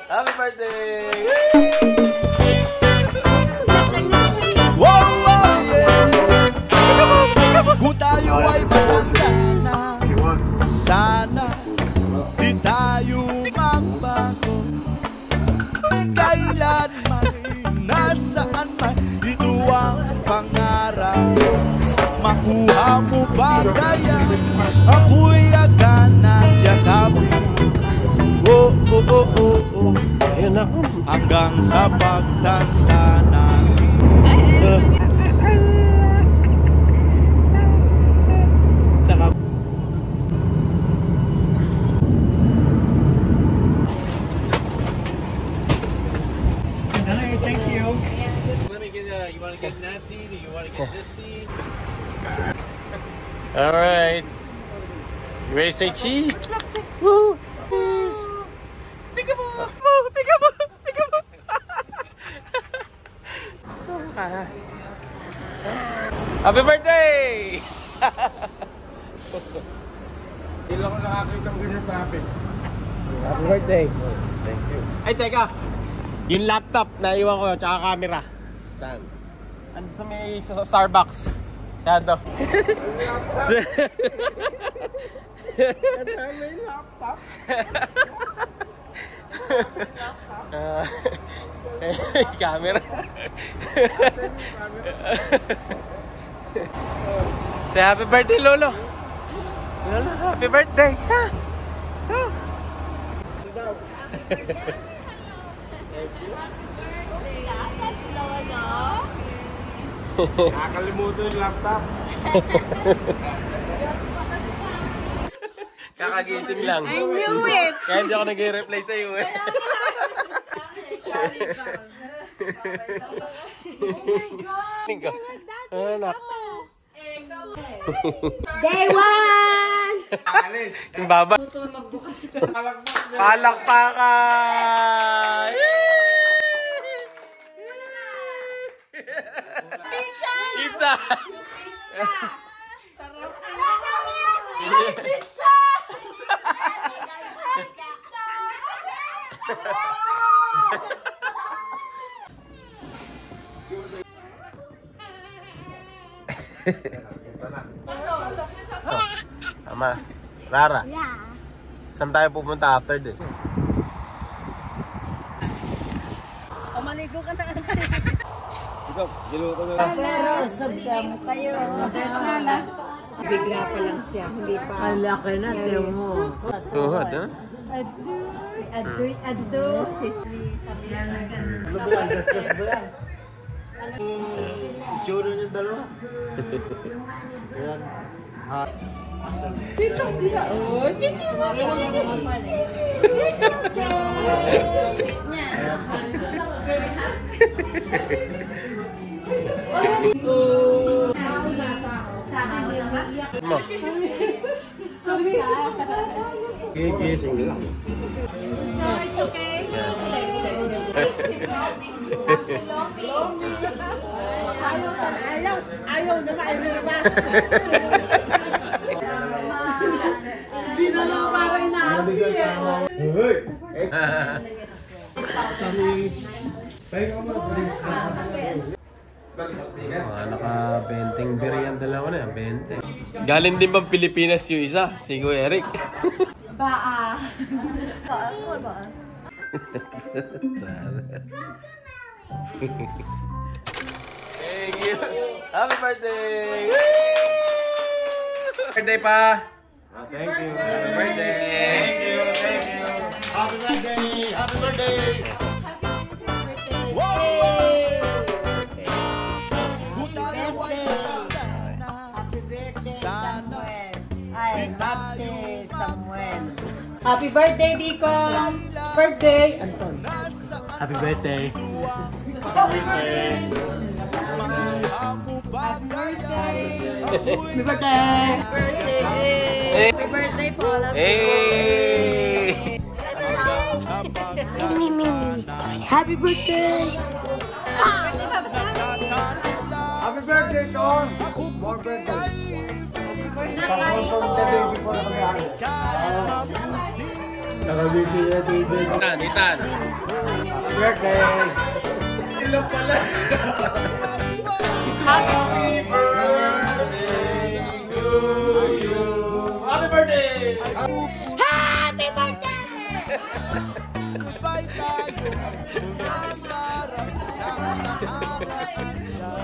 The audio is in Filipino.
Happy birthday! Wow, wow, yeah. Kung tayo ay matanda na, sana di tayo magbago. Kailanman, nasaan man, ito ang pangarap. Makuha mo ba kaya ako'y agad at yakapin? Oh, oh, oh, oh, oh. Hanggang sa pagtanda natin. Thank you. Let me get. You want to get that seat, or you want to get this seat? All right. You ready to say cheese? Woo! Cheese! Peekaboo! Peekaboo! Peekaboo! Happy birthday! Hindi lang ako nakakita ng ganyan traffic. Happy birthday! Thank you. Ay, teka! Yung laptop na iwan ko, tsaka camera. Saan? Ano sa may sa Starbucks? Shadow. May laptop? Camera. Say happy birthday, Lolo. Lolo, happy birthday. Ha? Ha? Nakakalimutan yung laptop. Kakagising lang. I knew it! Kaya hindi ako nag-reply sa'yo eh. Oh my God! Anak. Day one! Alis. Yung baba. Palakpak. Palakpakan! Pizza! Pizza! Pizza! Ama, Rara, Yeah. saan tayo pupunta after this? O, maligo ka na. Ikaw, giluto na. Pero, sabdam kayo. Bigla pa lang siya, hindi pa. Alaki na, tiyo mo. Tuhod, ha? Ado. Itsura niyo dalawa. Ayan. Dito, oh, chichi mo. Mo. So sad. Gigising lang. It's okay. Ayaw na ba? Hindi na lang parang na-happy eh. Hey! Pahinga mo. Naka-benting beer yan, dalawa na yan, 20. Galing din bang Pilipinas yung isa? Si Kuya Eric. Baa. Baa? Thank you. Happy birthday! Birthday pa! Thank you. Happy birthday! Thank you. Happy birthday! Happy birthday! Happy birthday, Dicon! Birthday, Anton. Happy birthday! Happy birthday! Happy birthday! Happy birthday po! Hey! Happy birthday! Happy birthday, Don! More birthday! Pag-confirm the day before na kami alis. Nakabiti na David. Itan. Happy birthday! Sila pala! Happy birthday to you. Happy birthday! Happy birthday! Sabay tayo mangarap ng nakaraan sa